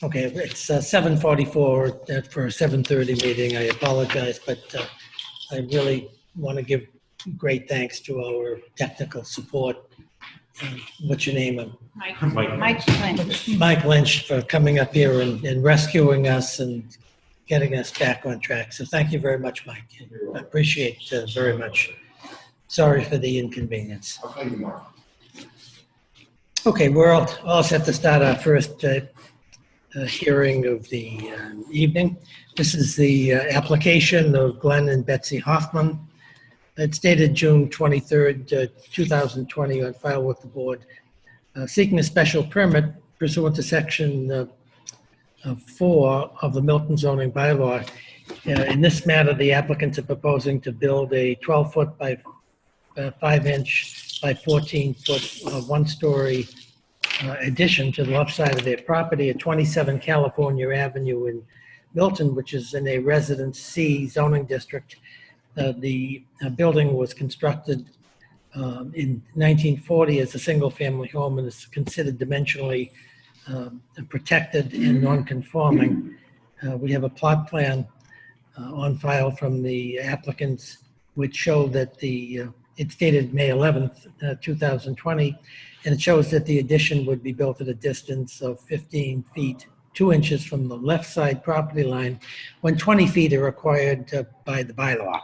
Okay, it's 7:44 for a 7:30 meeting. I apologize, but I really want to give great thanks to our technical support. What's your name? Mike Lynch. Mike Lynch, for coming up here and rescuing us and getting us back on track. So thank you very much, Mike. I appreciate very much. Sorry for the inconvenience. Okay, we're all set to start our first hearing of the evening. This is the application of Glenn and Betsy Hoffman. It's dated June 23rd, 2020, on file with the board, seeking a special permit pursuant to section 4 of the Milton zoning bylaw. In this matter, the applicants are proposing to build a 12-foot by 5-inch by 14-foot one-story addition to the left side of their property at 27 California Avenue in Milton, which is in a Residence C zoning district. The building was constructed in 1940 as a single-family home and is considered dimensionally protected and non-conforming. We have a plot plan on file from the applicants, which show that it's dated May 11th, 2020, and it shows that the addition would be built at a distance of 15 feet, 2 inches from the left side property line, when 20 feet are required by the bylaw.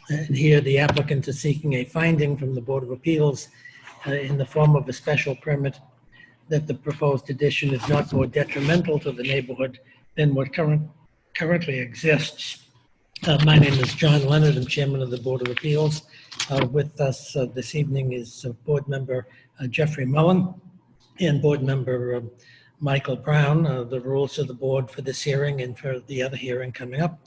And here the applicant is seeking a finding from the Board of Appeals in the form of a special permit that the proposed addition is not more detrimental to the neighborhood than what currently exists. My name is John Leonard. I'm chairman of the Board of Appeals. With us this evening is board member Jeffrey Mullen and board member Michael Brown. The rules of the board for this hearing and for the other hearing coming up.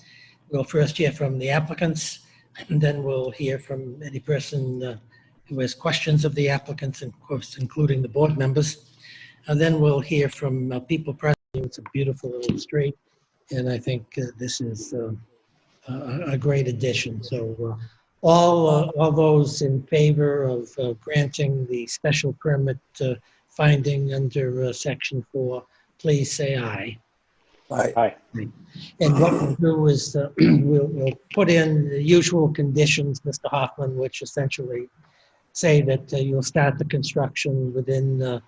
We'll first hear from the applicants, and then we'll hear from any person who has questions of the applicants, and of course, including the board members. And then we'll hear from people present. It's a beautiful little street, and I think this is a great addition. So all those in favor of granting the special permit finding under section 4, please say aye. Aye. And what we'll do is we'll put in the usual conditions, Mr. Hoffman, which essentially say that you'll start the construction within a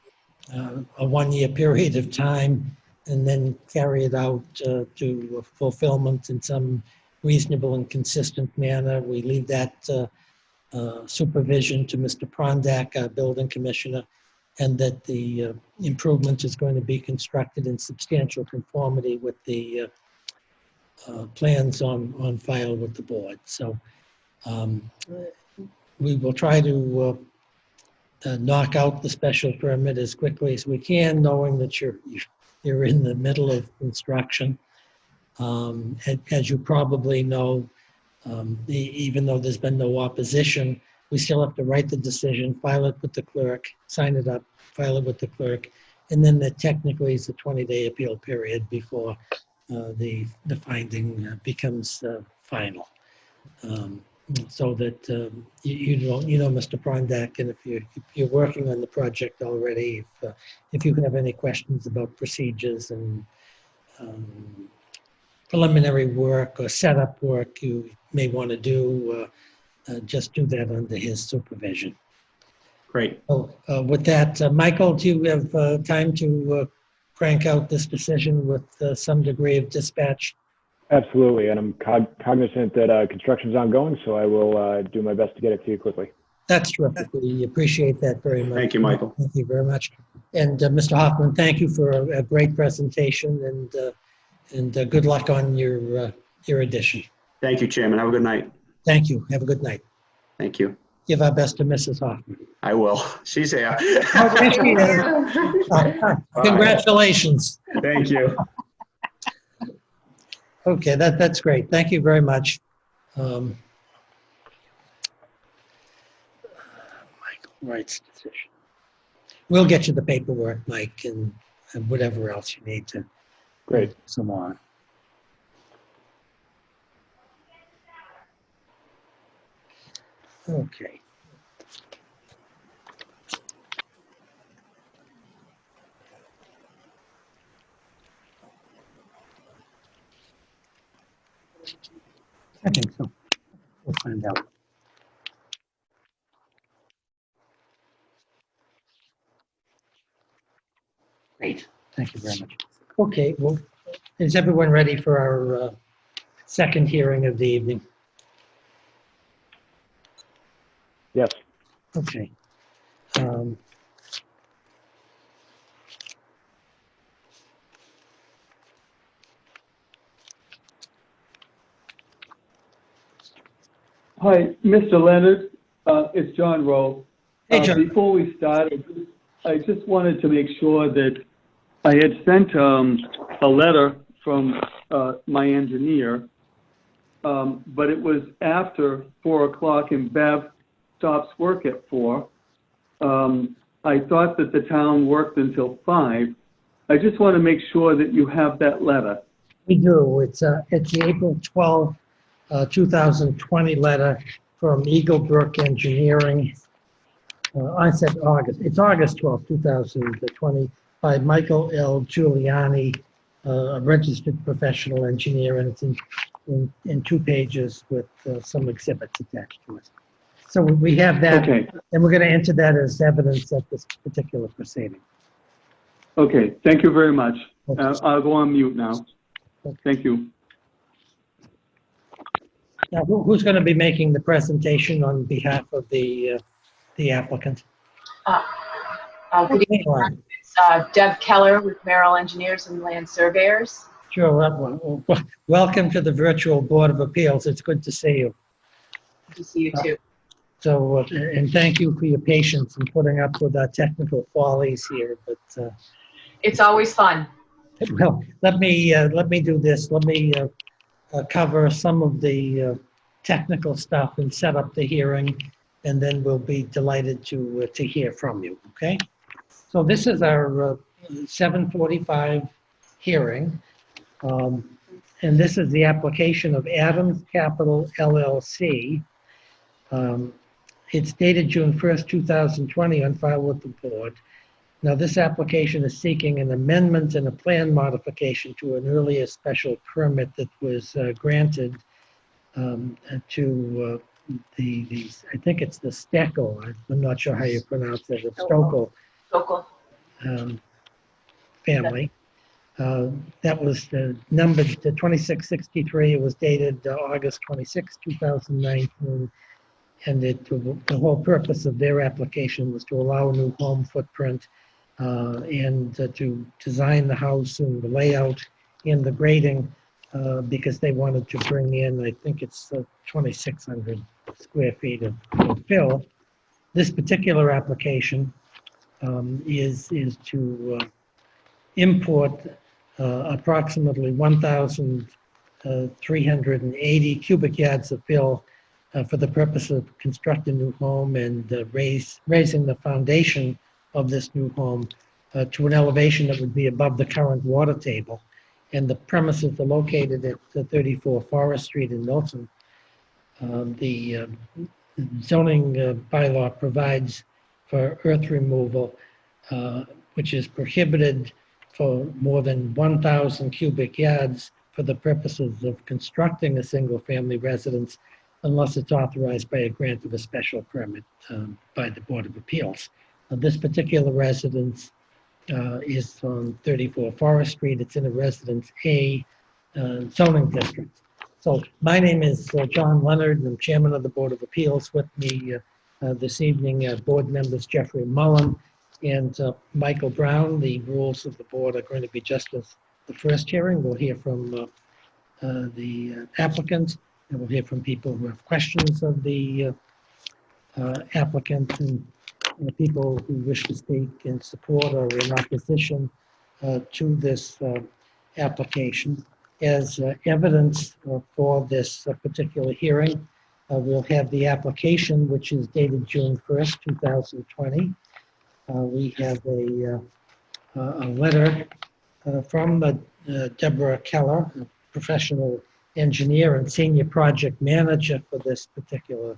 1-year period of time, and then carry it out to fulfillment in some reasonable and consistent manner. We leave that supervision to Mr. Prondak, our building commissioner, and that the improvement is going to be constructed in substantial conformity with the plans on file with the board. So we will try to knock out the special permit as quickly as we can, knowing that you're in the middle of construction. As you probably know, even though there's been no opposition, we still have to write the decision, file it with the clerk, sign it up, file it with the clerk, and then there technically is a 20-day appeal period before the finding becomes final. So that you know Mr. Prondak, and if you're working on the project already, if you have any questions about procedures and preliminary work or setup work you may want to do, just do that under his supervision. Great. So with that, Michael, do you have time to crank out this decision with some degree of dispatch? Absolutely, and I'm cognizant that construction is ongoing, so I will do my best to get it to you quickly. That's terrific. We appreciate that very much. Thank you, Michael. Thank you very much. And Mr. Hoffman, thank you for a great presentation, and good luck on your addition. Thank you, Chairman. Have a good night. Thank you. Have a good night. Thank you. Give our best to Mrs. Hoffman. I will. She's here. Congratulations. Thank you. Okay, that's great. Thank you very much. Michael writes decision. We'll get you the paperwork, Mike, and whatever else you need to. Great. Some on. Okay. find out. Great, thank you very much. Okay, well, is everyone ready for our second hearing of the evening? Yes. Okay. Hi, Mr. Leonard. It's John Rowe. Hey, John. Before we start, I just wanted to make sure that I had sent a letter from my engineer, but it was after 4 o'clock and Bev stops work at 4. I thought that the town worked until 5. I just want to make sure that you have that letter. We do. It's the April 12, 2020 letter from Eagle Brook Engineering. I said August. It's August 12, 2020 by Michael L. Giuliani, a registered professional engineer, and it's in 2 pages with some exhibits attached to it. So we have that, Okay. and we're going to enter that as evidence at this particular proceeding. Okay, thank you very much. Okay. I'll go on mute now. Thank you. Now, who's going to be making the presentation on behalf of the applicant? Good evening. It's Deb Keller with Merrill Engineers and Land Surveyors. Sure. Welcome to the virtual Board of Appeals. It's good to see you. Good to see you too. So, and thank you for your patience in putting up with our technical follies here. But It's always fun. well, let me do this. Let me cover some of the technical stuff and set up the hearing, and then we'll be delighted to hear from you. Okay. So this is our 7:45 hearing, and this is the application of Adams Capital LLC. It's dated June 1st, 2020, on file with the board. Now, this application is seeking an amendment and a plan modification to an earlier special permit that was granted to I think it's the Steckel, I'm not sure how you pronounce it, the Stokel Local. family. That was numbered to 2663. It was dated August 26, 2019. And the whole purpose of their application was to allow a new home footprint and to design the house and the layout and the grading because they wanted to bring in, I think it's 2,600 square feet of fill. This particular application is to import approximately 1,380 cubic yards of fill for the purpose of constructing a new home and raising the foundation of this new home to an elevation that would be above the current water table. And the premises are located at 34 Forest Street in Milton. The zoning bylaw provides for earth removal, which is prohibited for more than 1,000 cubic yards for the purposes of constructing a single-family residence unless it's authorized by a grant of a special permit by the Board of Appeals. This particular residence is on 34 Forest Street. It's in a Residence A zoning district. So my name is John Leonard, and I'm Chairman of the Board of Appeals. With me this evening, board members Jeffrey Mullen and Michael Brown. The rules of the board are going to be just as the first hearing. We'll hear from the applicant, and we'll hear from people who have questions of the applicant and people who wish to speak in support or in opposition to this application. As evidence for this particular hearing, we'll have the application, which is dated June 1st, 2020. We have a letter from Deborah Keller, a professional engineer and senior project manager for this particular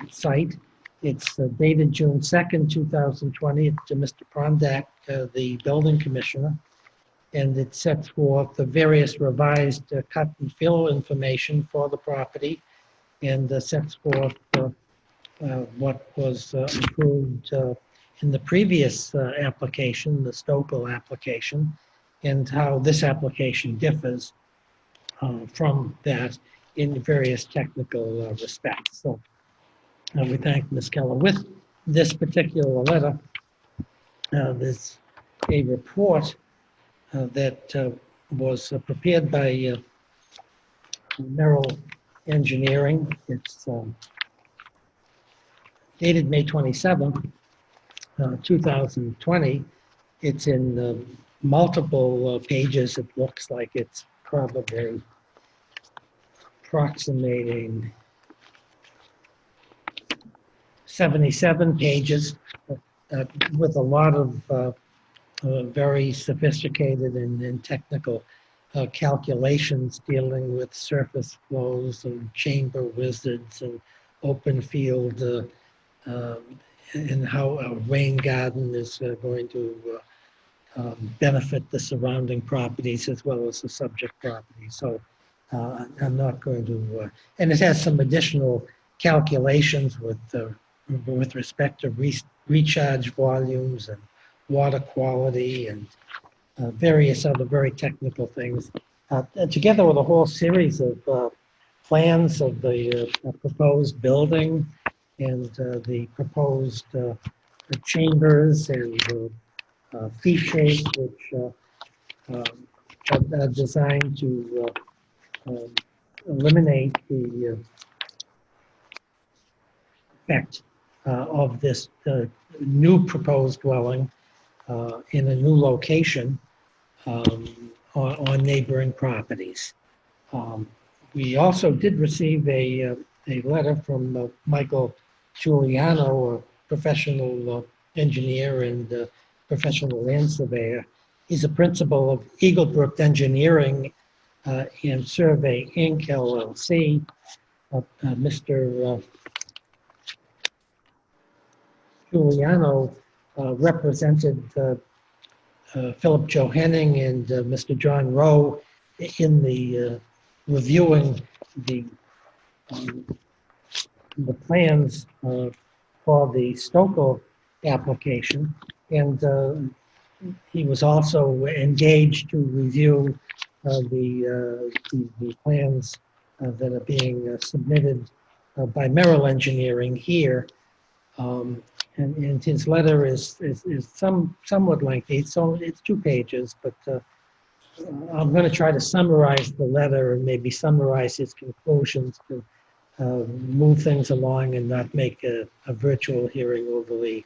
site. It's dated June 2nd, 2020. It's to Mr. Prondak, the building commissioner, and it sets forth the various revised cut and fill information for the property, and sets forth what was approved in the previous application, the Stokel application, and how this application differs from that in various technical respects. So we thank Ms. Keller. With this particular letter, there's a report that was prepared by Merrill Engineering. It's dated May 27th, 2020. It's in multiple pages. It looks like it's probably approximating 77 pages with a lot of very sophisticated and technical calculations dealing with surface flows and chamber wizards and open field and how a rain garden is going to benefit the surrounding properties as well as the subject property. So I'm not going to, and it has some additional calculations with respect to recharge volumes and water quality and various other very technical things, together with a whole series of plans of the proposed building and the proposed chambers and fee shapes, which are designed to eliminate the effect of this new proposed dwelling in a new location on neighboring properties. We also did receive a letter from Michael Giuliano, a professional engineer and professional land surveyor. He's a principal of Eaglebrook Engineering and Survey Inc. LLC. Mr. Giuliano represented Philip Johanning and Mr. John Rowe in the reviewing the plans for the Stokel application, and he was also engaged to review the plans that are being submitted by Merrill Engineering here. And his letter is somewhat lengthy, so it's 2 pages, but I'm going to try to summarize the letter and maybe summarize his conclusions to move things along and not make a virtual hearing overly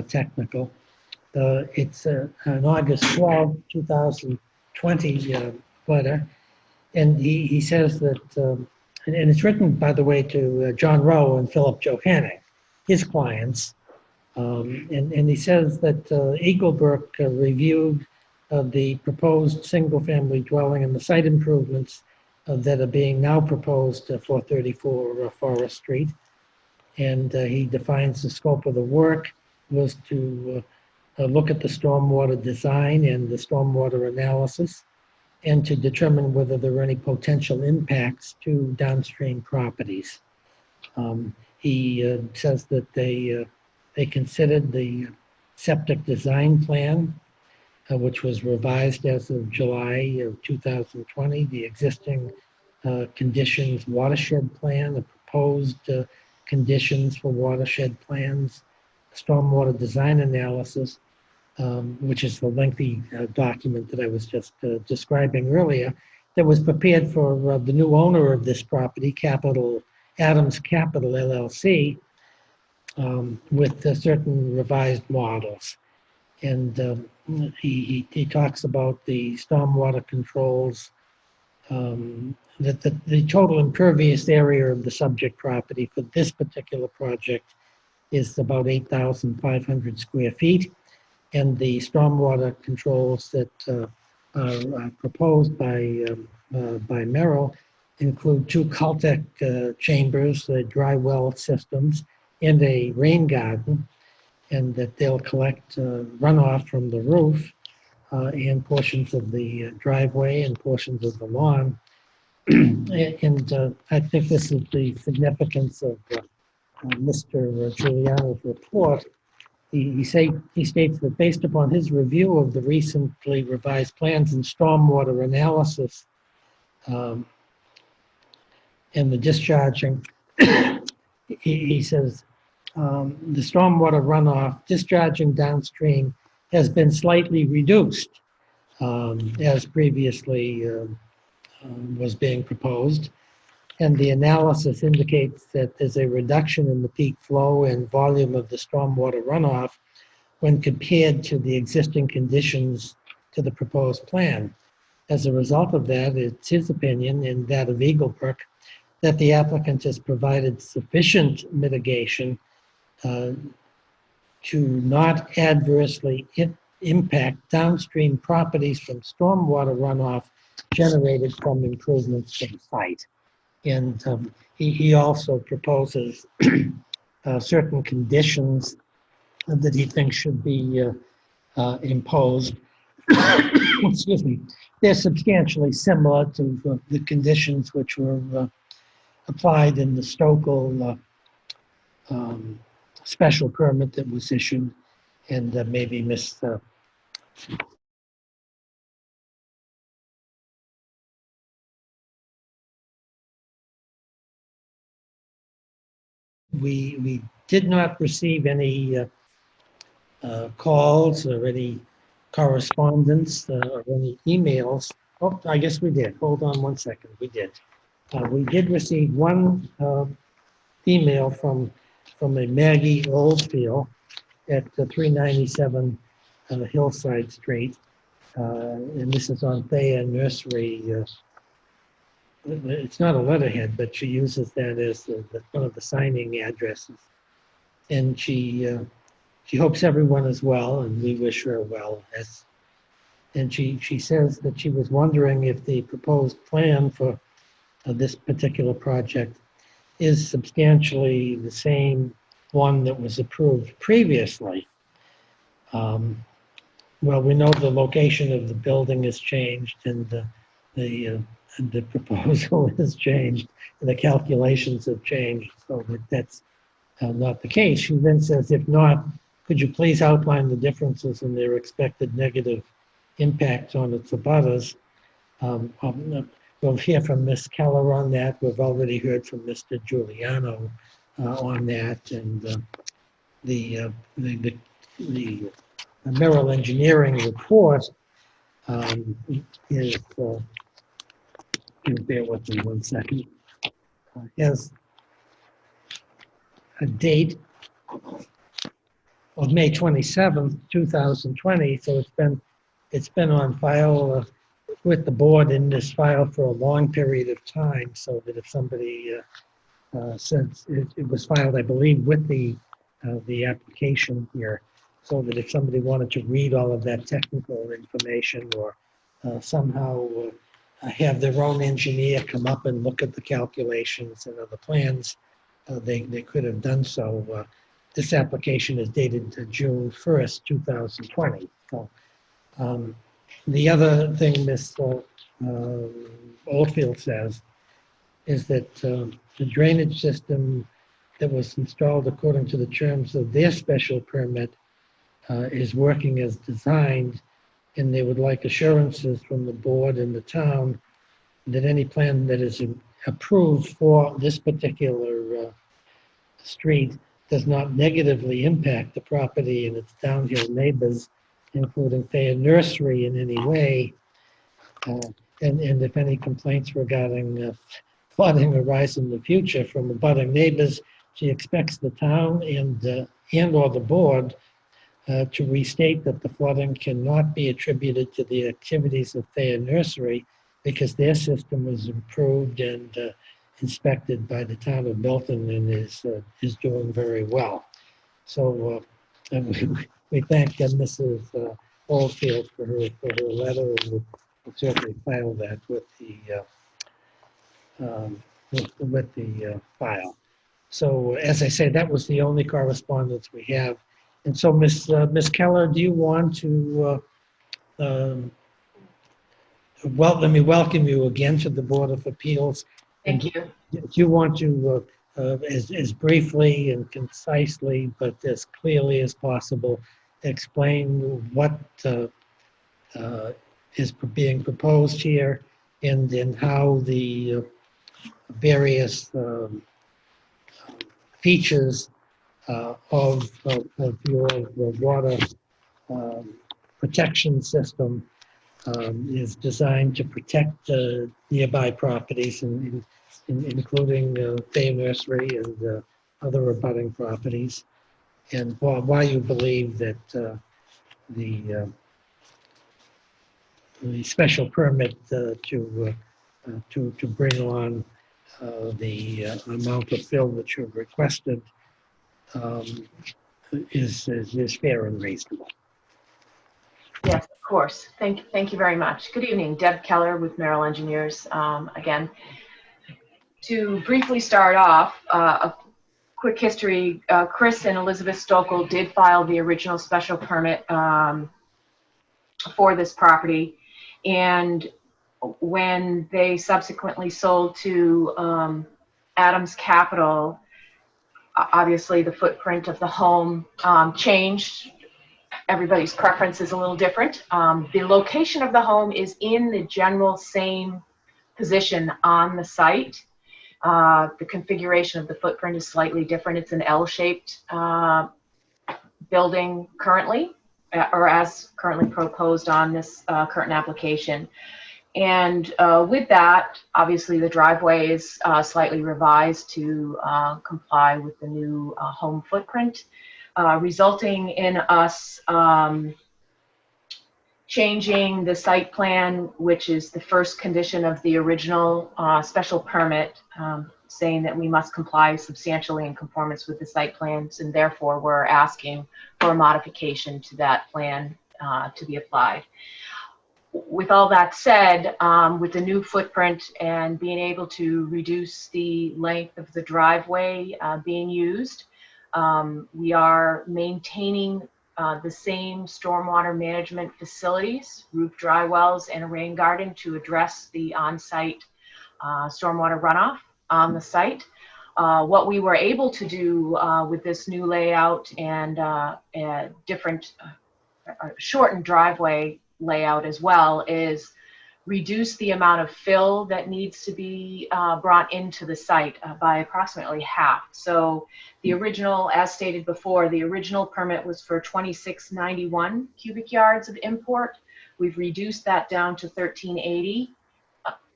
technical. It's an August 12, 2020 letter, and he says that, and it's written, by the way, to John Rowe and Philip Johanning, his clients. And he says that Eaglebrook reviewed the proposed single-family dwelling and the site improvements that are being now proposed for 34 Forest Street. And he defines the scope of the work was to look at the stormwater design and the stormwater analysis and to determine whether there were any potential impacts to downstream properties. He says that they considered the septic design plan, which was revised as of July of 2020, the existing conditions watershed plan, the proposed conditions for watershed plans, stormwater design analysis, which is the lengthy document that I was just describing earlier, that was prepared for the new owner of this property, Adams Capital LLC, with certain revised models. And he talks about the stormwater controls, that the total impervious area of the subject property for this particular project is about 8,500 square feet. And the stormwater controls that are proposed by Merrill include 2 Caltech chambers, dry well systems, and a rain garden, and that they'll collect runoff from the roof and portions of the driveway and portions of the lawn. And I think this is the significance of Mr. Giuliano's report. He states that based upon his review of the recently revised plans and stormwater analysis and the discharging, he says the stormwater runoff discharging downstream has been slightly reduced as previously was being proposed. And the analysis indicates that there's a reduction in the peak flow and volume of the stormwater runoff when compared to the existing conditions to the proposed plan. As a result of that, it's his opinion and that of Eagle Brook that the applicant has provided sufficient mitigation to not adversely impact downstream properties from stormwater runoff generated from improvements to the site. And he also proposes certain conditions that he thinks should be imposed. Excuse me. They're substantially similar to the conditions which were applied in the Stokel special permit that was issued, and maybe Miss we did not receive any calls or any correspondence or any emails. Oh, I guess we did. Hold on one second. We did. We did receive one email from a Maggie Oldfield at 397 Hillside Street. And this is on Thayer Nursery. It's not a letterhead, but she uses that as one of the signing addresses. And she hopes everyone is well, and we wish her well. And she says that she was wondering if the proposed plan for this particular project is substantially the same one that was approved previously. Well, we know the location of the building has changed, and the proposal has changed, and the calculations have changed, so that's not the case. She then says, if not, could you please outline the differences in their expected negative impact on its abutters? We'll hear from Ms. Keller on that. We've already heard from Mr. Giuliano on that, and the Merrill Engineering report is, bear with me one second, has a date of May 27th, 2020. So it's been on file with the board in this file for a long period of time, so that if somebody since it was filed, I believe, with the application here, so that if somebody wanted to read all of that technical information or somehow have their own engineer come up and look at the calculations and other plans, they could have done so. This application is dated to June 1st, 2020. So the other thing Ms. Oldfield says is that the drainage system that was installed according to the terms of their special permit is working as designed, and they would like assurances from the board and the town that any plan that is approved for this particular street does not negatively impact the property and its downhill neighbors, including Thayer Nursery, in any way. And if any complaints regarding flooding arise in the future from abutting neighbors, she expects the town and or the board to restate that the flooding cannot be attributed to the activities of Thayer Nursery, because their system was improved and inspected by the town of Milton and is doing very well. So we thank Mrs. Oldfield for her letter, and we'll certainly file that with the file. So as I say, that was the only correspondence we have. And so Ms. Keller, do you want to well, let me welcome you again to the Board of Appeals. Thank you. If you want to, as briefly and concisely, but as clearly as possible, explain what is being proposed here and how the various features of your water protection system is designed to protect nearby properties, including Fay Nursery and other abutting properties, and why you believe that the special permit to bring on the amount of fill that you've requested is fair and reasonable. Yes, of course. Thank you very much. Good evening, Deb Keller with Merrill Engineers. Again, to briefly start off, a quick history. Chris and Elizabeth Stokel did file the original special permit for this property, and when they subsequently sold to Adams Capital, obviously the footprint of the home changed. Everybody's preference is a little different. The location of the home is in the general same position on the site. The configuration of the footprint is slightly different. It's an L-shaped building currently, or as currently proposed on this current application. And with that, obviously the driveway is slightly revised to comply with the new home footprint, resulting in us changing the site plan, which is the first condition of the original special permit, saying that we must comply substantially in conformance with the site plans, and therefore we're asking for a modification to that plan to be applied. With all that said, with the new footprint and being able to reduce the length of the driveway being used, we are maintaining the same stormwater management facilities, roof dry wells, and a rain garden to address the on-site stormwater runoff on the site. What we were able to do with this new layout and different shortened driveway layout as well is reduce the amount of fill that needs to be brought into the site by approximately half. So the original, as stated before, the original permit was for 2691 cubic yards of import. We've reduced that down to 1380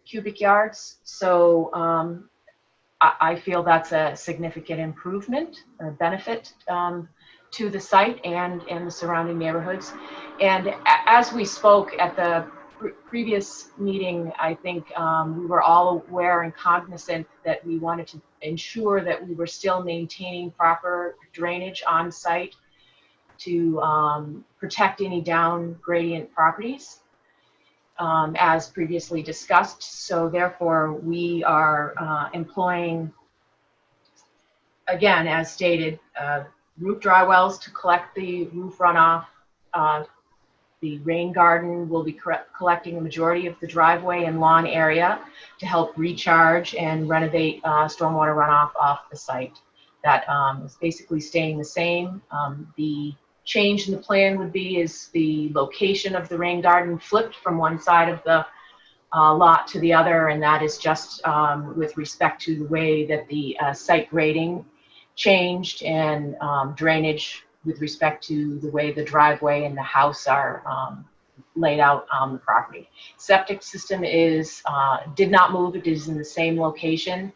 cubic yards. So I feel that's a significant improvement or benefit to the site and the surrounding neighborhoods. And as we spoke at the previous meeting, I think we were all aware and cognizant that we wanted to ensure that we were still maintaining proper drainage on site to protect any down gradient properties, as previously discussed. So therefore, we are employing, again, as stated, roof dry wells to collect the roof runoff. The rain garden will be collecting a majority of the driveway and lawn area to help recharge and renovate stormwater runoff off the site. That is basically staying the same. The change in the plan would be is the location of the rain garden flipped from one side of the lot to the other, and that is just with respect to the way that the site grading changed and drainage with respect to the way the driveway and the house are laid out on the property. Septic system is did not move. It is in the same location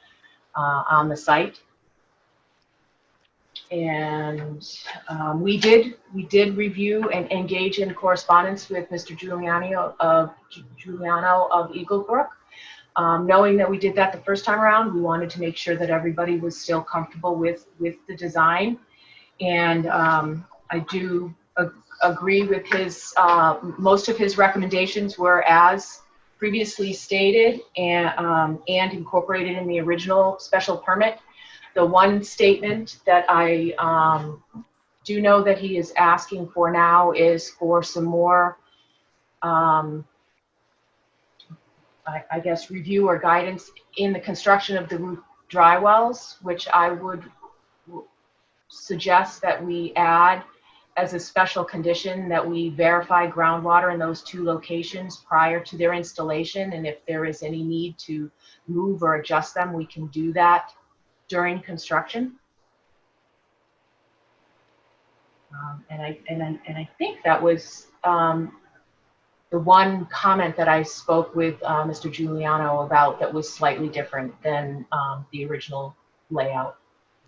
on the site. And we did review and engage in correspondence with Mr. Giuliano of Eagle Brook. Knowing that we did that the first time around, we wanted to make sure that everybody was still comfortable with the design. And I do agree with his, most of his recommendations were as previously stated and incorporated in the original special permit. The one statement that I do know that he is asking for now is for some more I guess, review or guidance in the construction of the roof dry wells, which I would suggest that we add as a special condition that we verify groundwater in those 2 locations prior to their installation. And if there is any need to move or adjust them, we can do that during construction. And I think that was the one comment that I spoke with Mr. Giuliano about that was slightly different than the original layout.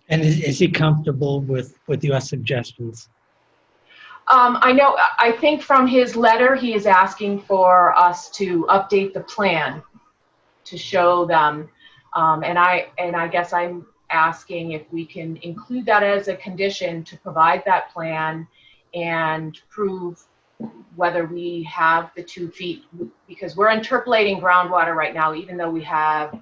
And is he comfortable with your suggestions? I think from his letter, he is asking for us to update the plan to show them. And I guess I'm asking if we can include that as a condition to provide that plan and prove whether we have the 2 feet, because we're interpolating groundwater right now, even though we have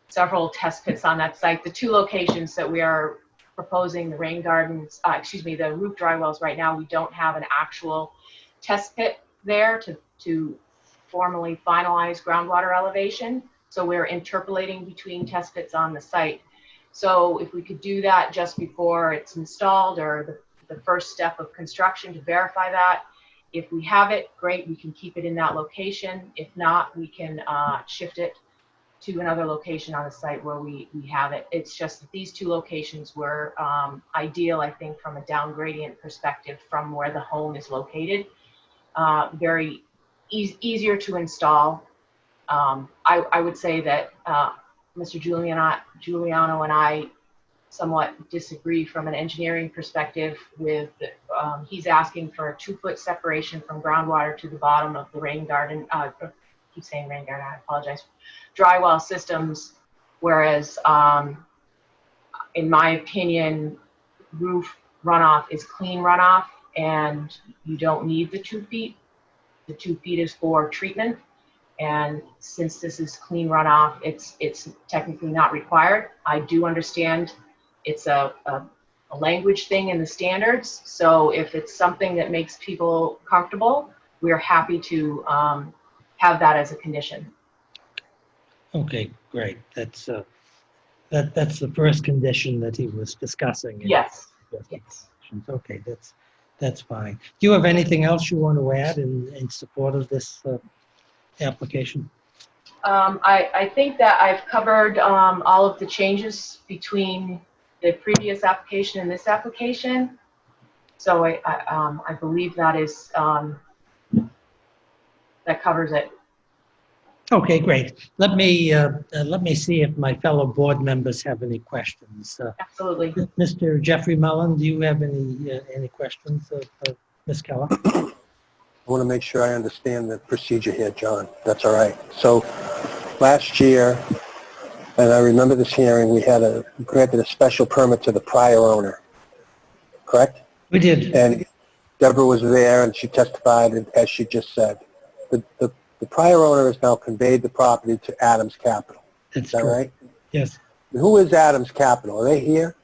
several test pits on that site. The 2 locations that we are proposing, the rain gardens, the roof dry wells right now, we don't have an actual test pit there to formally finalize groundwater elevation. So we're interpolating between test pits on the site. So if we could do that just before it's installed, or the first step of construction to verify that. If we have it, great, we can keep it in that location. If not, we can shift it to another location on the site where we have it. It's just that these 2 locations were ideal, I think, from a down gradient perspective from where the home is located. Very easier to install. I would say that Mr. Giuliano and I somewhat disagree from an engineering perspective with, he's asking for a 2-foot separation from groundwater to the bottom of the rain garden, I keep saying rain garden, I apologize, dry well systems, whereas in my opinion, roof runoff is clean runoff and you don't need the 2 feet. The 2 feet is for treatment. And since this is clean runoff, it's technically not required. I do understand it's a language thing in the standards. So if it's something that makes people comfortable, we're happy to have that as a condition. Okay, great. That's the first condition that he was discussing. Yes. Yes. Okay, that's fine. Do you have anything else you want to add in support of this application? I think that I've covered all of the changes between the previous application and this application. So I believe that is that covers it. Okay, great. Let me see if my fellow board members have any questions. Absolutely. Mr. Jeffrey Mullen, do you have any questions of Ms. Keller? I want to make sure I understand the procedure here, John. That's all right. So last year, and I remember this hearing, we had granted a special permit to the prior owner, correct? We did. And Deborah was there and she testified, as she just said. The prior owner has now conveyed the property to Adams Capital. That's Is that correct. right? Yes. Who is Adams Capital? Are they here?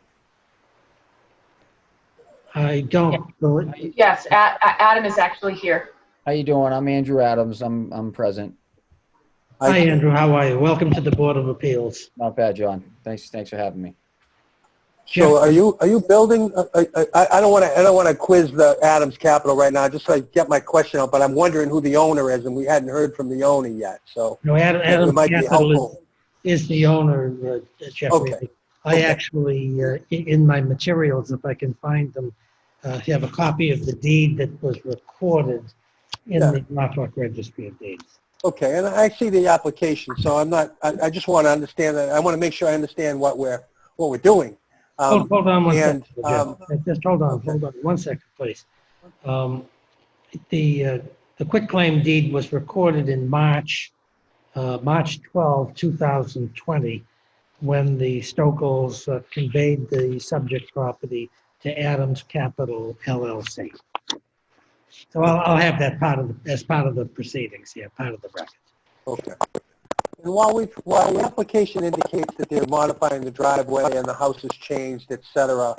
I don't believe. Yes, Adam is actually here. How you doing? I'm Andrew Adams. I'm present. Hi, Andrew. How are you? Welcome to the Board of Appeals. Not bad, John. Thanks for having me. So are you building? I don't want to quiz the Adams Capital right now. Just so I get my question out, but I'm wondering who the owner is, and we hadn't heard from the owner yet. So No, it Adam might be Capital helpful. is the owner, Jeffrey. Okay. I actually, in my materials, if I can find them, have a copy of the deed that was recorded in the Norfolk Registry of Deeds. Okay, and I see the application, so I'm not. I just want to understand that. I want to make sure I understand what we're doing. Hold on one second, and, Jeff. Just hold on 1 second, please. The quitclaim deed was recorded in March 12, 2020, when the Stokels conveyed the subject property to Adams Capital LLC. So I'll have that as part of the proceedings here, part of the record. Okay. And while the application indicates that they're modifying the driveway and the house has changed, et cetera,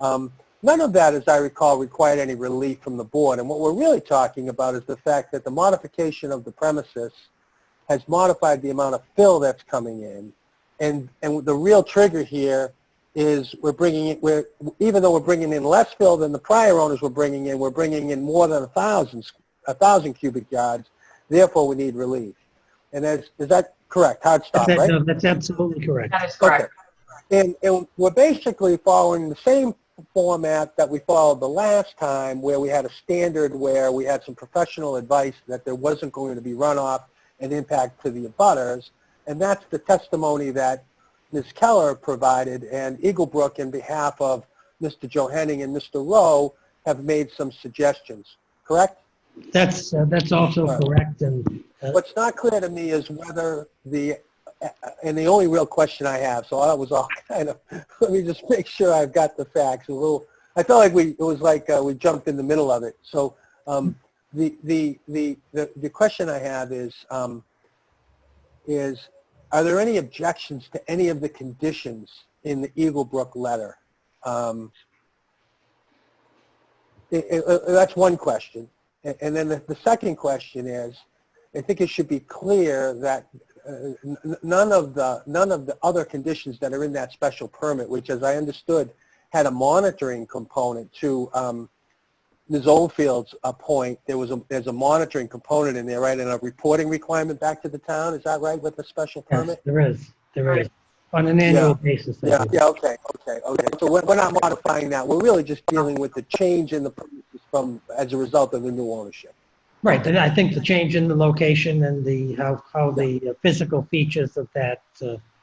none of that, as I recall, required any relief from the board. And what we're really talking about is the fact that the modification of the premises has modified the amount of fill that's coming in. And the real trigger here is even though we're bringing in less fill than the prior owners were bringing in, we're bringing in more than 1,000 cubic yards. Therefore, we need relief. And is that correct? Hard stop, right? No, that's absolutely correct. That is correct. Okay. And we're basically following the same format that we followed the last time, where we had a standard where we had some professional advice that there wasn't going to be runoff and impact to the abutters. And that's the testimony that Ms. Keller provided, and Eagle Brook, in behalf of Mr. Johanning and Mr. Rowe, have made some suggestions. Correct? That's also correct. And What's not clear to me is whether and the only real question I have, so I was all kind of, let me just make sure I've got the facts. I felt like it was like we jumped in the middle of it. So the question I have is are there any objections to any of the conditions in the Eagle Brook letter? That's one question. And then the second question is, I think it should be clear that none of the other conditions that are in that special permit, which, as I understood, had a monitoring component to Ms. Oldfield's point. There's a monitoring component in there, right, and a reporting requirement back to the town. Is that right, with the special permit? yes, there is. On an annual basis. Yeah, okay. So we're not modifying that. We're really just dealing with the change in the premises as a result of the new ownership. Right, and I think the change in the location and how the physical features of that.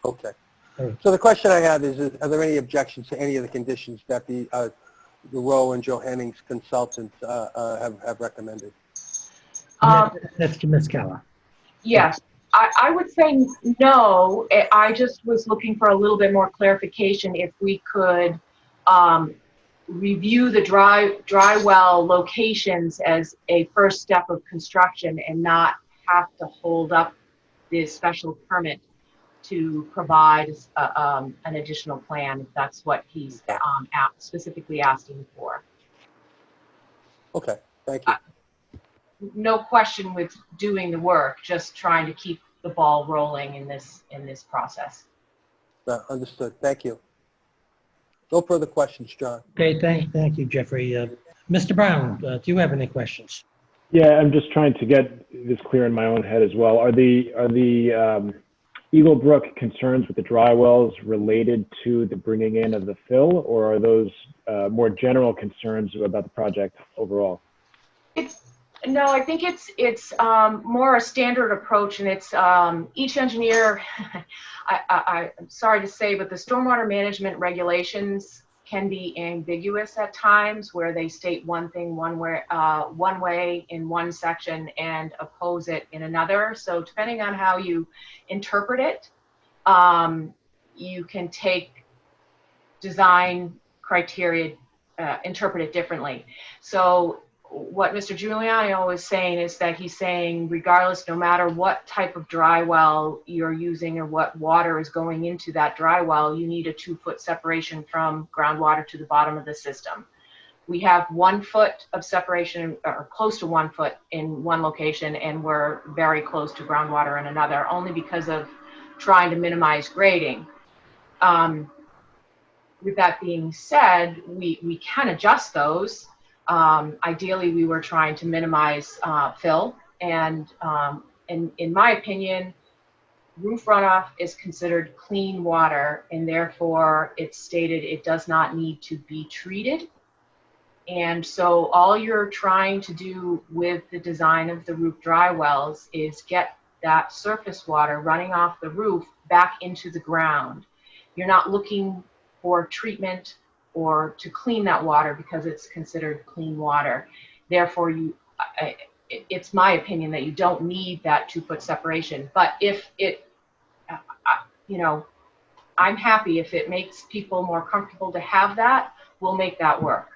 Okay. So the question I have is are there any objections to any of the conditions that the Rowe and Johanning's consultants have recommended? That's to Ms. Keller. Yes, I would say no. I just was looking for a little bit more clarification if we could review the dry well locations as a first step of construction and not have to hold up the special permit to provide an additional plan, if that's what he's specifically asking for. Okay, thank you. No question with doing the work, just trying to keep the ball rolling in this process. Understood. Thank you. No further questions, John. Okay, thank you, Jeffrey. Mr. Brown, do you have any questions? Yeah, I'm just trying to get this clear in my own head as well. Are the Eagle Brook concerns with the dry wells related to the bringing in of the fill, or are those more general concerns about the project overall? No, I think it's more a standard approach, and it's each engineer. I'm sorry to say, but the stormwater management regulations can be ambiguous at times, where they state one thing one way in one section and oppose it in another. So depending on how you interpret it, you can take design criteria, interpret it differently. So what Mr. Giuliano is saying is that he's saying, regardless, no matter what type of dry well you're using or what water is going into that dry well, you need a 2-foot separation from groundwater to the bottom of the system. We have 1 foot of separation, or close to 1 foot in one location, and we're very close to groundwater in another, only because of trying to minimize grading. With that being said, we can adjust those. Ideally, we were trying to minimize fill, and in my opinion, roof runoff is considered clean water, and therefore it's stated it does not need to be treated. And so all you're trying to do with the design of the roof dry wells is get that surface water running off the roof back into the ground. You're not looking for treatment or to clean that water because it's considered clean water. Therefore, it's my opinion that you don't need that 2-foot separation. But if it, I'm happy if it makes people more comfortable to have that, we'll make that work.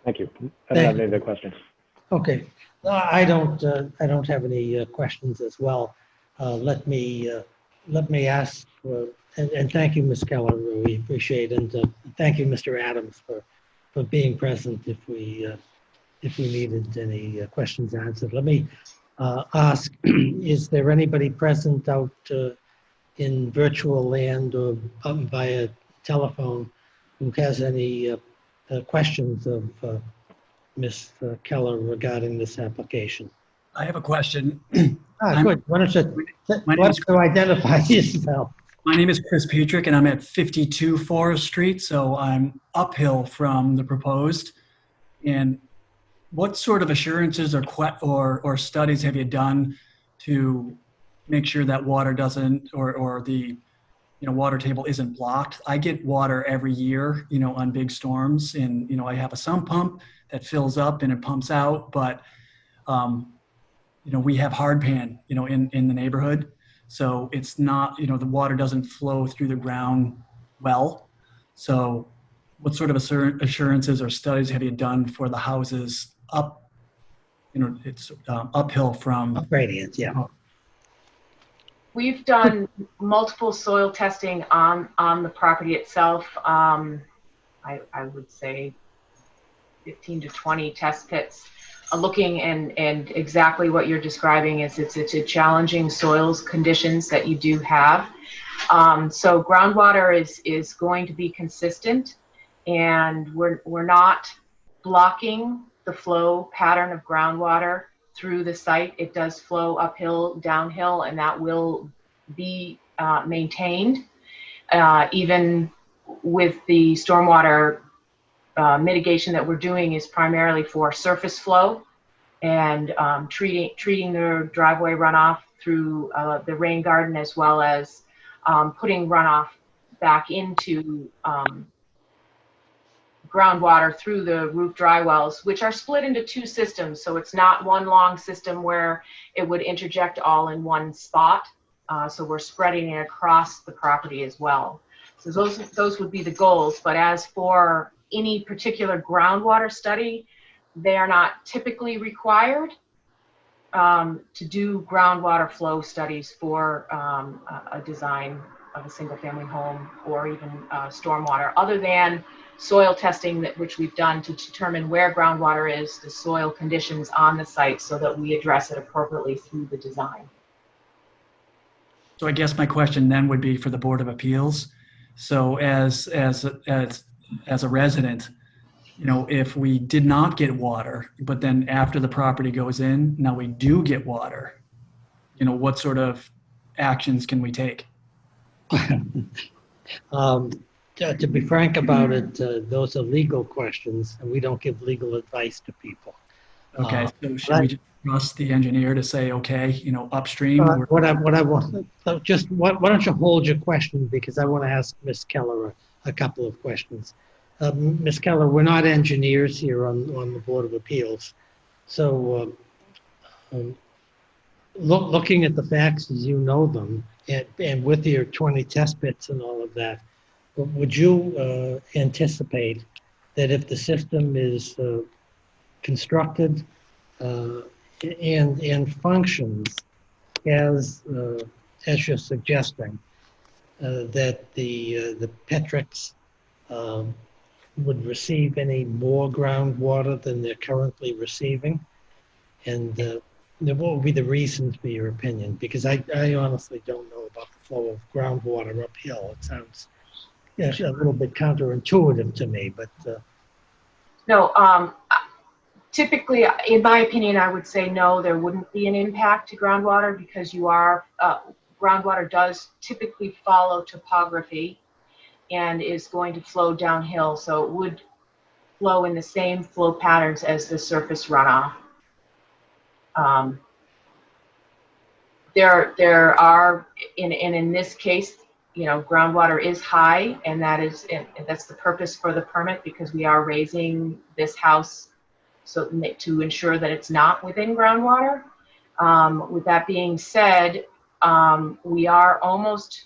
Thank you. I don't have any other questions. Okay, I don't have any questions as well. Let me ask. And thank you, Ms. Keller. We appreciate it. And thank you, Mr. Adams, for being present if we needed any questions answered. Let me ask, is there anybody present out in virtual land or via telephone who has any questions of Ms. Keller regarding this application? I have a question. Good. Why don't you My name is- identify yourself? My name is Chris Petrick, and I'm at 52 Forest Street, so I'm uphill from the proposed. And what sort of assurances or studies have you done to make sure that water doesn't or the water table isn't blocked? I get water every year, on big storms, and I have a sump pump that fills up and it pumps out, but we have hard pan, in the neighborhood. So it's not, the water doesn't flow through the ground well. So what sort of assurances or studies have you done for the houses up, it's uphill from? Gradient, yeah. We've done multiple soil testing on the property itself. I would say 15 to 20 test pits. Looking and exactly what you're describing is it's a challenging soils conditions that you do have. So groundwater is going to be consistent, and we're not blocking the flow pattern of groundwater through the site. It does flow uphill, downhill, and that will be maintained. Even with the stormwater mitigation that we're doing is primarily for surface flow and treating the driveway runoff through the rain garden, as well as putting runoff back into groundwater through the roof dry wells, which are split into two systems. So it's not one long system where it would interject all in one spot. So we're spreading it across the property as well. So those would be the goals. But as for any particular groundwater study, they are not typically required to do groundwater flow studies for a design of a single family home or even stormwater, other than soil testing which we've done to determine where groundwater is, the soil conditions on the site, so that we address it appropriately through the design. So I guess my question then would be for the Board of Appeals. So as a resident, if we did not get water, but then after the property goes in, now we do get water, what sort of actions can we take? To be frank about it, those are legal questions, and we don't give legal advice to people. Okay, so should we just trust the engineer to say, okay, upstream? What I want, so why don't you hold your question, because I want to ask Ms. Keller a couple of questions. Ms. Keller, we're not engineers here on the Board of Appeals. So looking at the facts as you know them, and with your 20 test pits and all of that, would you anticipate that if the system is constructed and functions as you're suggesting, that the Petricks would receive any more groundwater than they're currently receiving? And what would be the reasons for your opinion? Because I honestly don't know about the flow of groundwater uphill. It sounds a little bit counterintuitive to me, but. No, typically, in my opinion, I would say no, there wouldn't be an impact to groundwater, because groundwater does typically follow topography and is going to flow downhill. So it would flow in the same flow patterns as the surface runoff. There are, in this case, groundwater is high, and that's the purpose for the permit, because we are raising this house so to ensure that it's not within groundwater. With that being said, we are almost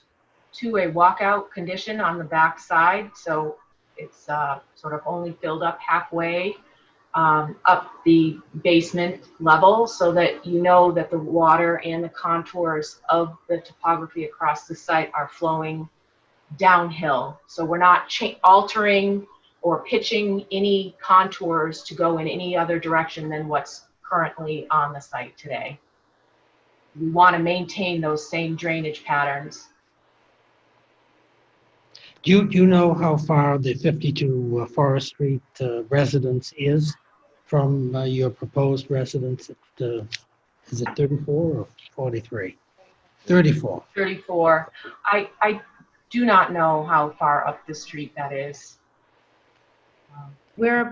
to a walkout condition on the back side, so it's sort of only filled up halfway up the basement level, so that that the water and the contours of the topography across the site are flowing downhill. So we're not altering or pitching any contours to go in any other direction than what's currently on the site today. we want to maintain those same drainage patterns. Do you know how far the 52 Forest Street residence is from your proposed residence? Is it 34 or 43? 34. 34. I do not know how far up the street that is. We're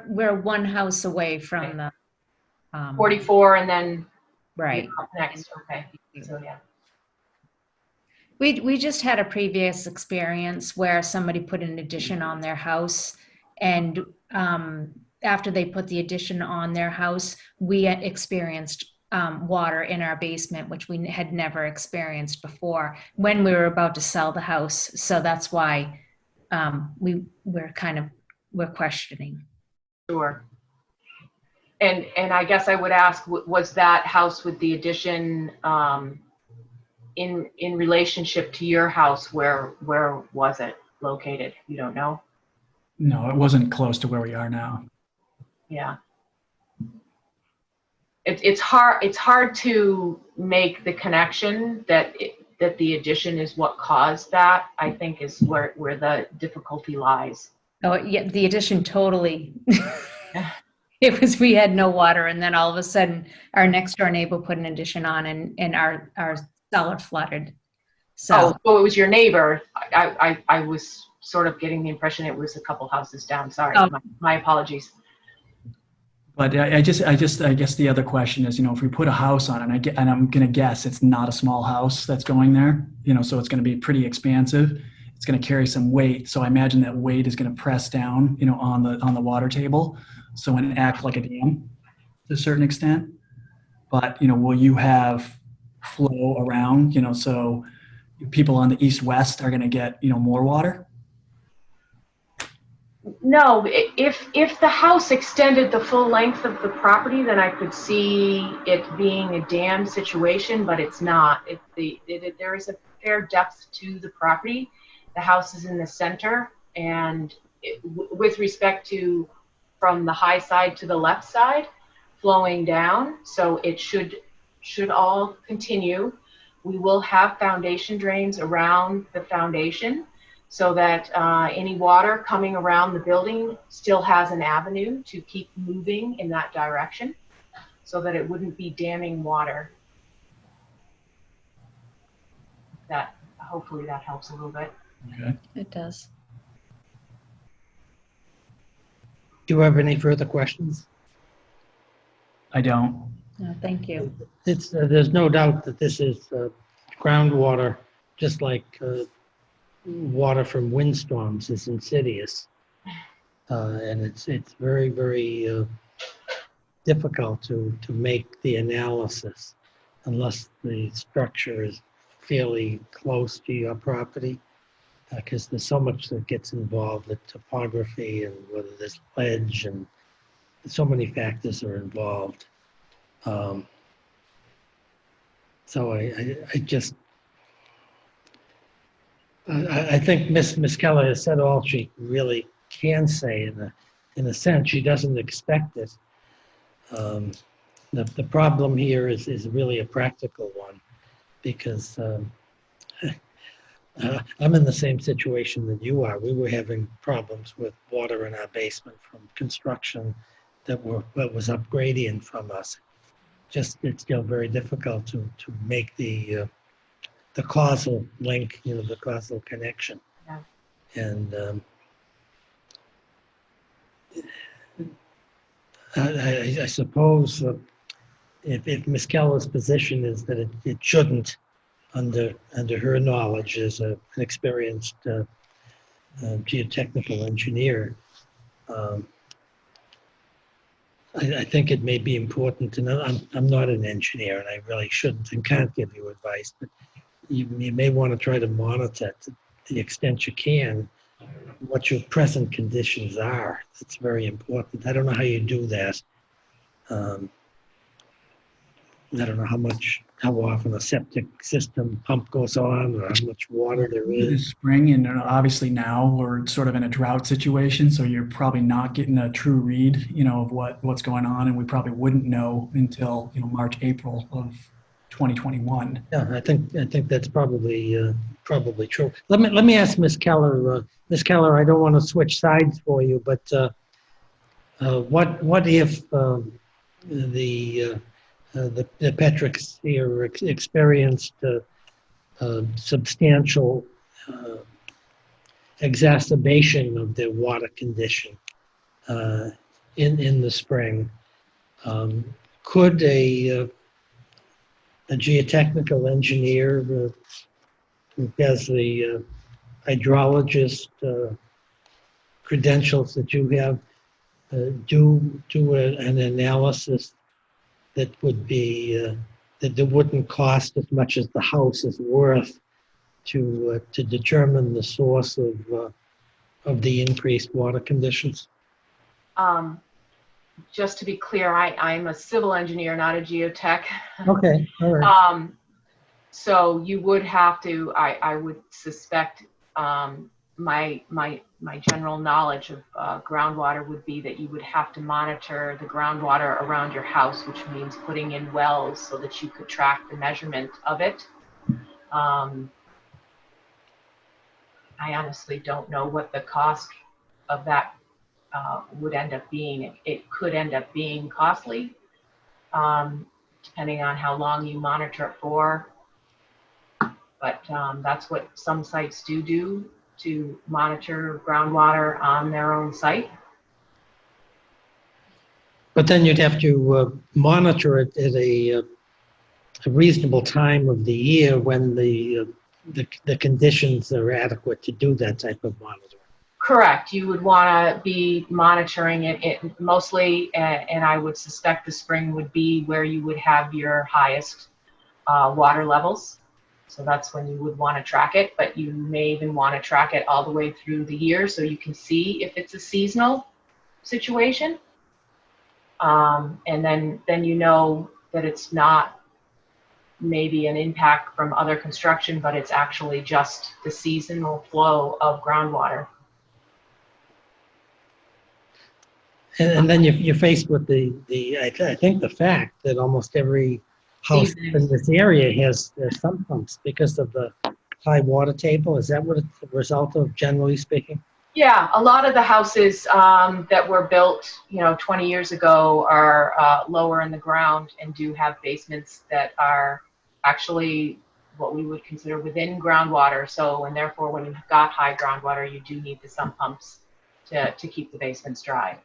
we're one house away from the, 44 and then right. up next. Okay. So yeah. We just had a previous experience where somebody put an addition on their house, and after they put the addition on their house, we experienced water in our basement, which we had never experienced before when we were about to sell the house. So that's why we're questioning. Sure. And I guess I would ask, was that house with the addition in relationship to your house? Where was it located? You don't know? No, it wasn't close to where we are now. Yeah. It's hard to make the connection that the addition is what caused that, I think, is where the difficulty lies. Oh, yeah, the addition totally. It was, we had no water, and then all of a sudden our next door neighbor put an addition on, and our cellar flooded. So Oh, it was your neighbor. I was sort of getting the impression it was a couple houses down. Sorry, Oh. my apologies. But I guess the other question is, if we put a house on it, and I'm going to guess it's not a small house that's going there, so it's going to be pretty expansive. It's going to carry some weight. So I imagine that weight is going to press down, on the water table. So and act like a dam to a certain extent. But, will you have flow around, so people on the east-west are going to get, more water? No, if the house extended the full length of the property, then I could see it being a dam situation, but it's not. There is a fair depth to the property. The house is in the center, and with respect to from the high side to the left side, flowing down, so it should all continue. We will have foundation drains around the foundation, so that any water coming around the building still has an avenue to keep moving in that direction, so that it wouldn't be damming water. That hopefully that helps a little bit. Okay. it does. Do you have any further questions? I don't. No, thank you. There's no doubt that this is groundwater, just like water from windstorms is insidious. And it's very, very difficult to make the analysis unless the structure is fairly close to your property, because there's so much that gets involved, the topography and whether there's ledge, and so many factors are involved. So I think Miss Keller has said all she really can say. In a sense, she doesn't expect it. The problem here is really a practical one, because I'm in the same situation that you are. We were having problems with water in our basement from construction that was up gradient from us. Just, it's still very difficult to make the causal link, the causal connection. Yeah. And I suppose if Ms. Keller's position is that it shouldn't, under her knowledge as an experienced geotechnical engineer, I think it may be important to know. I'm not an engineer, and I really shouldn't and can't give you advice, but you may want to try to monitor to the extent you can what your present conditions are. It's very important. I don't know how you do that. I don't know how often a septic system pump goes on, or how much water there This is. spring, and obviously now we're sort of in a drought situation, so you're probably not getting a true read, of what's going on, and we probably wouldn't know until March, April 2021. Yeah, I think that's probably true. Let me ask Ms. Keller. Ms. Keller, I don't want to switch sides for you, but what if the Petricks here experienced substantial exacerbation of their water condition in the spring? Could a geotechnical engineer who has the hydrologist credentials that you have do an analysis that would be that wouldn't cost as much as the house is worth to determine the source of the increased water conditions? Just to be clear, I'm a civil engineer, not a geotech. Okay, all right. So you would have to, I would suspect, my general knowledge of groundwater would be that you would have to monitor the groundwater around your house, which means putting in wells so that you could track the measurement of it. I honestly don't know what the cost of that would end up being. It could end up being costly, depending on how long you monitor it for. But that's what some sites do to monitor groundwater on their own site. But then you'd have to monitor it at a reasonable time of the year when the conditions are adequate to do that type of monitoring. Correct. You would want to be monitoring it mostly, and I would suspect the spring would be where you would have your highest water levels. So that's when you would want to track it, but you may even want to track it all the way through the year so you can see if it's a seasonal situation. And then you know that it's not maybe an impact from other construction, but it's actually just the seasonal flow of groundwater. And then you're faced with I think the fact that almost every house in this area has sump pumps because of the high water table. Is that what it's the result of, generally speaking? Yeah, a lot of the houses that were built, 20 years ago are lower in the ground and do have basements that are actually what we would consider within groundwater. So, and therefore, when you've got high groundwater, you do need the sump pumps to keep the basements dry.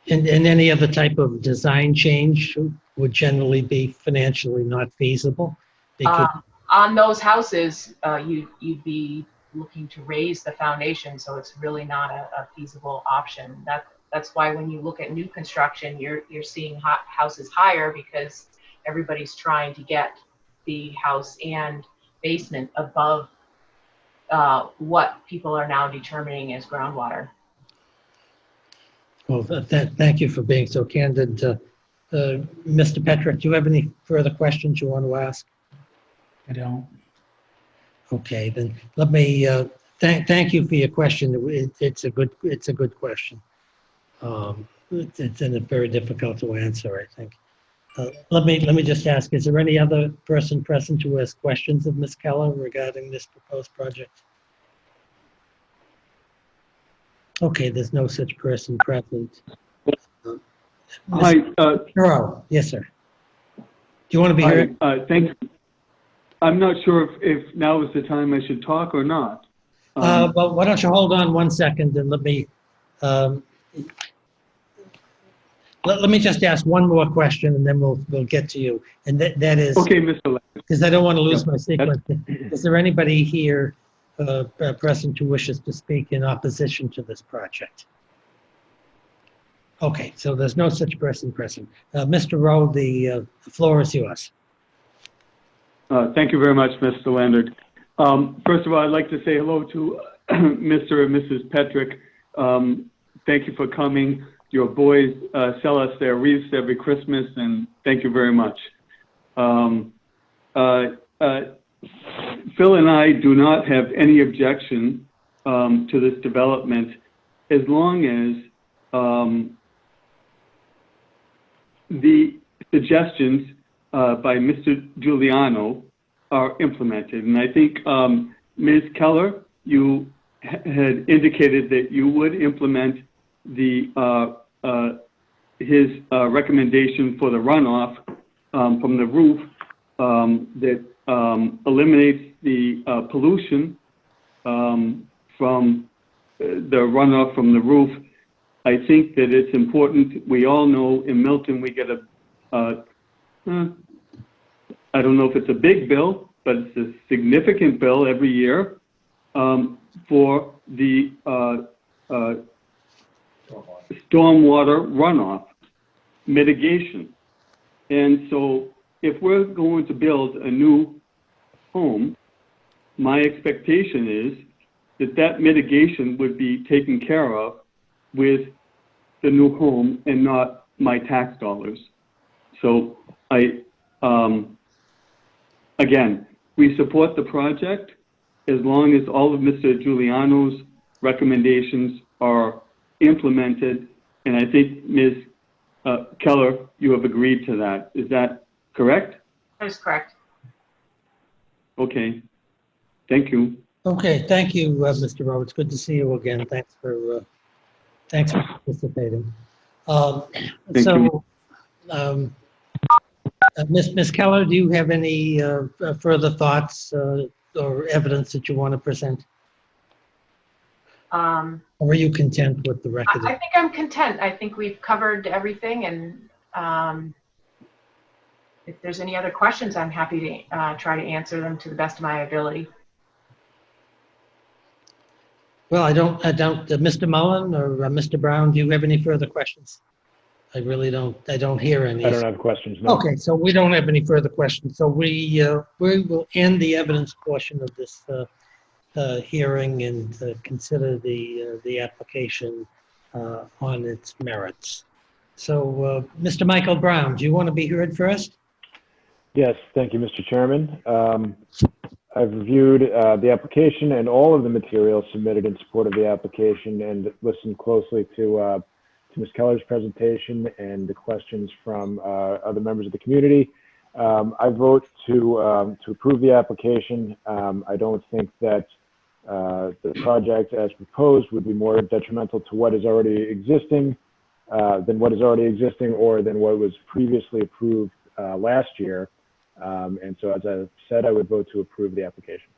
And any other type of design change would generally be financially not feasible? Because On those houses, you'd be looking to raise the foundation, so it's really not a feasible option. That's why when you look at new construction, you're seeing houses higher because everybody's trying to get the house and basement above what people are now determining as groundwater. Well, thank you for being so candid. Mr. Petrick, do you have any further questions you want to ask? I don't. Okay, then let me thank you for your question. It's a good question. It's very difficult to answer, I think. Let me just ask: is there any other person present who has questions of Ms. Keller regarding this proposed project? Okay, there's no such person present. Hi, Earl, yes, sir. Do you want to be heard? thanks. I'm not sure if now is the time I should talk or not. Well, why don't you hold on 1 second and let me just ask one more question and then we'll get to you. And that is, Okay, Mr. Leonard. because I don't want to lose my sequence. Is there anybody here present who wishes to speak in opposition to this project? Okay, so there's no such person present. Mr. Rowe, the floor is yours. Thank you very much, Mr. Leonard. First of all, I'd like to say hello to Mr. and Mrs. Petrick. Thank you for coming. Your boys sell us their wreaths every Christmas, and thank you very much. Phil and I do not have any objection to this development as long as the suggestions by Mr. Giuliano are implemented. And I think, Ms. Keller, you had indicated that you would implement his recommendation for the runoff from the roof that eliminates the pollution from the runoff from the roof. I think that it's important. We all know in Milton we get I don't know if it's a big bill, but it's a significant bill every year for the stormwater runoff mitigation. And so if we're going to build a new home, my expectation is that that mitigation would be taken care of with the new home and not my tax dollars. So again, we support the project as long as all of Mr. Giuliano's recommendations are implemented. And I think, Ms. Keller, you have agreed to that. Is that correct? That is correct. Okay. Thank you. Okay, thank you, Mr. Rowe. It's good to see you again. Thanks for participating. Thank So, Ms. Keller, do you have any further thoughts or evidence that you want to present? Or are you content with the record? I think I'm content. I think we've covered everything, and if there's any other questions, I'm happy to try to answer them to the best of my ability. Well, I don't, Mr. Mullen or Mr. Brown, do you have any further questions? I really don't, I don't hear any. I don't have questions, no. Okay, so we don't have any further questions. So we will end the evidence portion of this hearing and consider the application on its merits. So, Mr. Michael Brown, do you want to be heard first? Yes, thank you, Mr. Chairman. I've reviewed the application and all of the materials submitted in support of the application and listened closely to Ms. Keller's presentation and the questions from other members of the community. I vote to approve the application. I don't think that the project as proposed would be more detrimental to what is already existing than what is already existing or than what was previously approved last year. And so, as I said, I would vote to approve the application.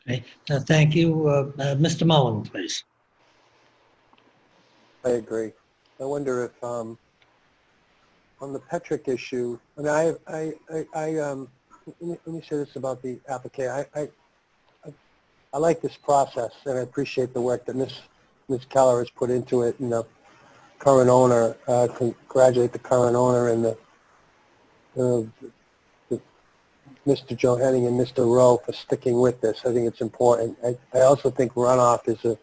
Okay, thank you. Mr. Mullen, please. I agree. I wonder if, on the Petrick issue, I mean, let me say this about the application. I like this process, and I appreciate the work that Ms. Keller has put into it, and the current owner, congratulate the current owner and the Mr. Joe Henning and Mr. Rowe for sticking with this. I think it's important. I also think runoff is a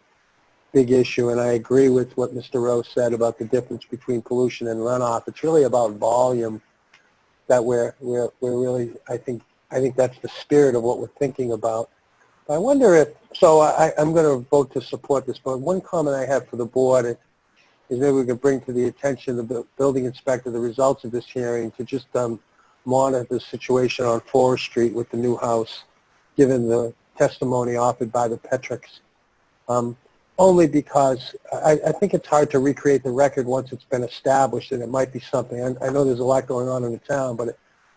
big issue, and I agree with what Mr. Rowe said about the difference between pollution and runoff. It's really about volume that we're really, I think that's the spirit of what we're thinking about. I wonder if, so I'm going to vote to support this, but one comment I have for the board is maybe we could bring to the attention of the building inspector the results of this hearing to just monitor the situation on Forest Street with the new house, given the testimony offered by the Petricks. Only because I think it's hard to recreate the record once it's been established, and it might be something. I know there's a lot going on in the town, but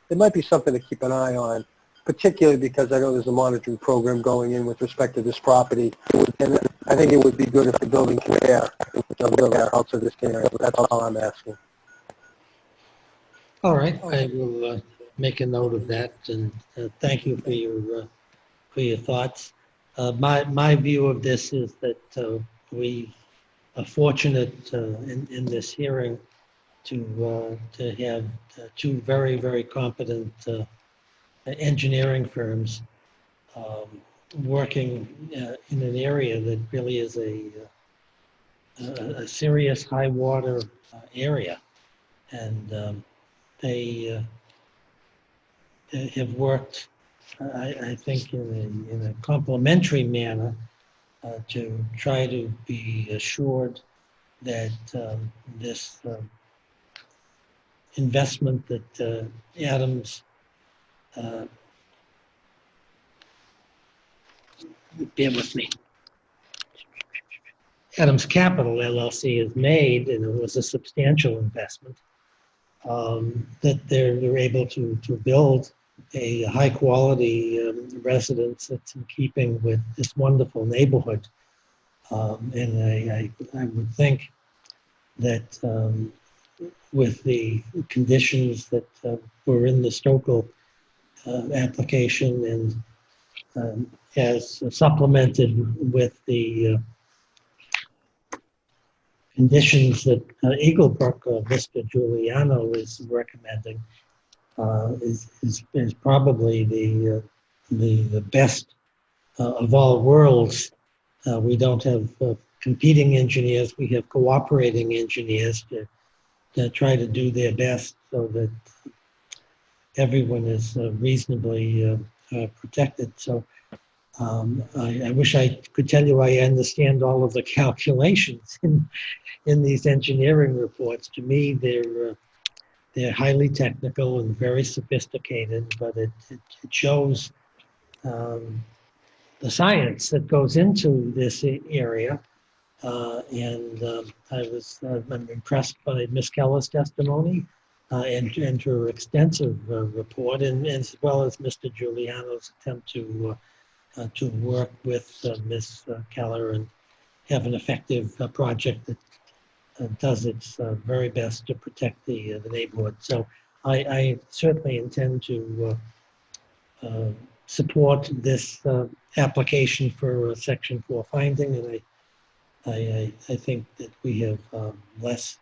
it might be something to keep an eye on, particularly because I know there's a monitoring program going in with respect to this property. And I think it would be good if the building can bear the house of this area. That's all I'm asking. All right, I will make a note of that, and thank you for your thoughts. My view of this is that we are fortunate in this hearing to have two very, very competent engineering firms working in an area that really is a serious high water area, and they have worked, I think, in a complementary manner to try to be assured that this investment that Adams, bear with me, Adams Capital LLC has made, and it was a substantial investment, that they're able to build a high-quality residence that's in keeping with this wonderful neighborhood. And I would think that with the conditions that were in the Stokel application and as supplemented with the conditions that Eagle Brook, Mr. Giuliano is recommending, is probably the best of all worlds. We don't have competing engineers, we have cooperating engineers to try to do their best so that everyone is reasonably protected. So I wish I could tell you I understand all of the calculations in these engineering reports. To me, they're highly technical and very sophisticated, but it shows the science that goes into this area. I'm impressed by Ms. Keller's testimony and her extensive report, and as well as Mr. Giuliano's attempt to work with Ms. Keller and have an effective project that does its very best to protect the neighborhood. So I certainly intend to support this application for a Section 4 finding, and I think that we have less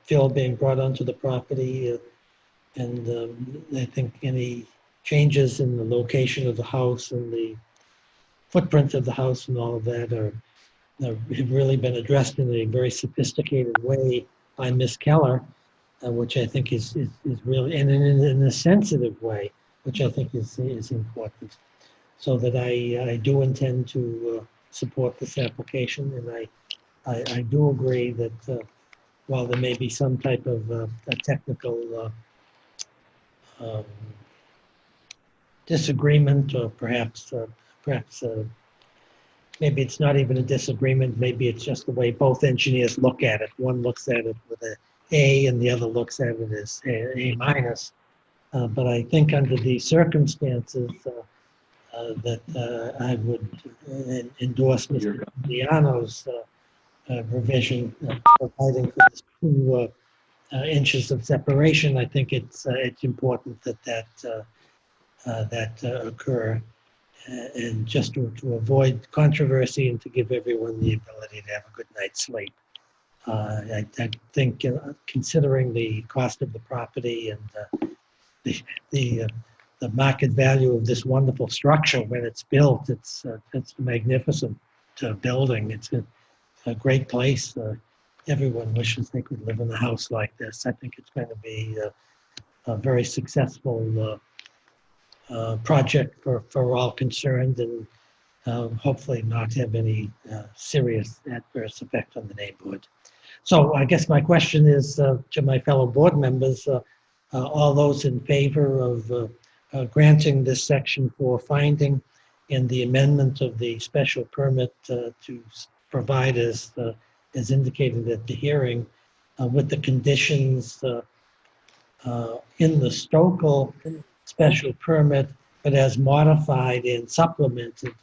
fill being brought onto the property, and I think any changes in the location of the house and the footprint of the house and all of that have really been addressed in a very sophisticated way by Ms. Keller, which I think is really, and in a sensitive way, which I think is important. So that I do intend to support this application, and I do agree that while there may be some type of a technical disagreement, or perhaps maybe it's not even a disagreement, maybe it's just the way both engineers look at it. One looks at it with an A and the other looks at it as A minus. But I think under these circumstances that I would endorse Mr. Giuliano's revision, providing for this 2 inches of separation. I think it's important that occur, and just to avoid controversy and to give everyone the ability to have a good night's sleep. I think considering the cost of the property and the market value of this wonderful structure when it's built, it's a magnificent building. It's a great place. Everyone wishes they could live in a house like this. I think it's going to be a very successful project for all concerned, and hopefully not have any serious adverse effect on the neighborhood. So I guess my question is to my fellow board members, all those in favor of granting this Section 4 finding and the amendment of the special permit to provide as indicated at the hearing, with the conditions in the Stokel special permit, but as modified and supplemented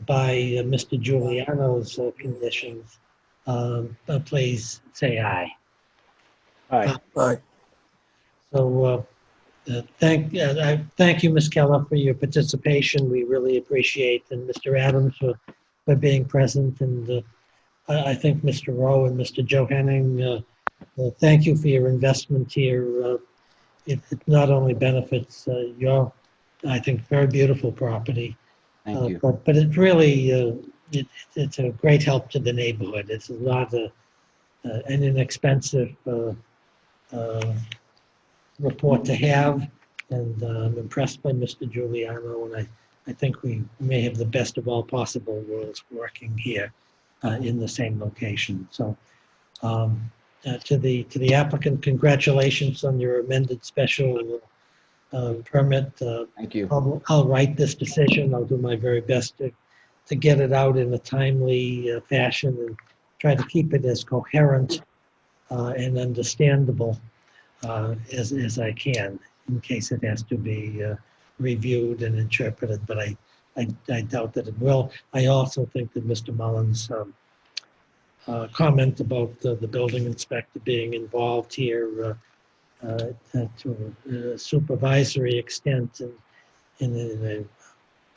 by Mr. Giuliano's conditions, please say aye. Aye. Aye. So thank you, Ms. Keller, for your participation. We really appreciate, and Mr. Adams for being present. And I think Mr. Rowe and Mr. Johanning, thank you for your investment here. It not only benefits your, I think, very beautiful property, Thank you. but it really it's a great help to the neighborhood. It's not an inexpensive report to have, and I'm impressed by Mr. Giuliano, and I think we may have the best of all possible worlds working here in the same location. So to the applicant, congratulations on your amended special permit. Thank you. I'll write this decision. I'll do my very best to get it out in a timely fashion and try to keep it as coherent and understandable as I can, in case it has to be reviewed and interpreted, but I doubt that it will. I also think that Mr. Mullins' comment about the building inspector being involved here to a supervisory extent and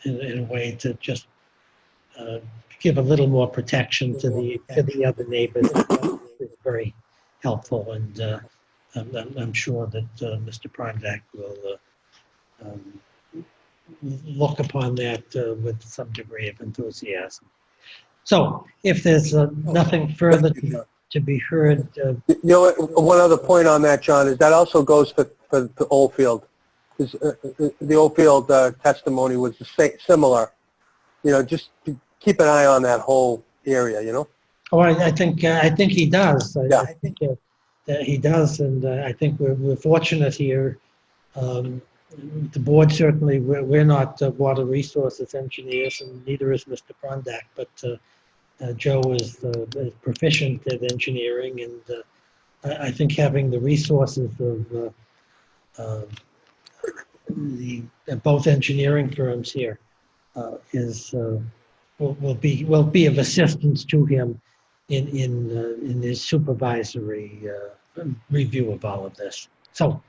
in a way to just give a little more protection to the other neighbors is very helpful, and I'm sure that Mr. Prondak will look upon that with some degree of enthusiasm. So if there's nothing further to be heard, You know, one other point on that, John, is that also goes for Oldfield. 'Cause, the Oldfield testimony was similar. You know, just to keep an eye on that whole area, you know? oh, I think he does. Yeah. I think that he does, and I think we're fortunate here. The board certainly, we're not water resources engineers, and neither is Mr. Prondak, but Joe is proficient at engineering, and I think having the resources of both engineering firms here will be of assistance to him in his supervisory review of all of this. So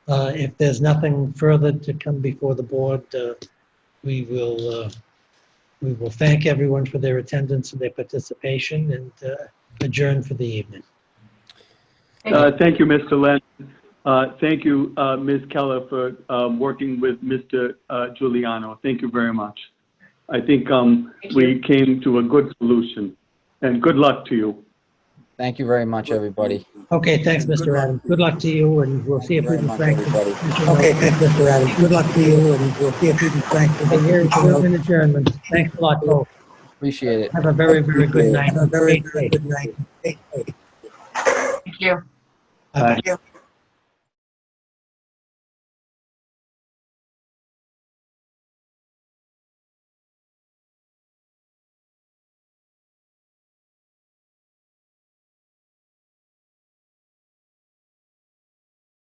if there's nothing further to come before the board, we will thank everyone for their attendance and their participation, and adjourn for the evening. Thank you, Mr. Lennon. Thank you, Ms. Keller, for working with Mr. Giuliano. Thank you very much. I think we came to a good solution, and good luck to you. Thank you very much, everybody. Okay, thanks, Mr. Adams. Good luck to you, and we'll see if we can Very much, strengthen. everybody. Okay, thanks, Mr. Adams. Good luck to you, and we'll see if we can strengthen. Okay, here's an adjournment. Thanks a lot, folks. Appreciate it. Have a very, very good night. Have a very, Stay very safe. good night. Stay safe. Thank you. Bye-bye. Thank you.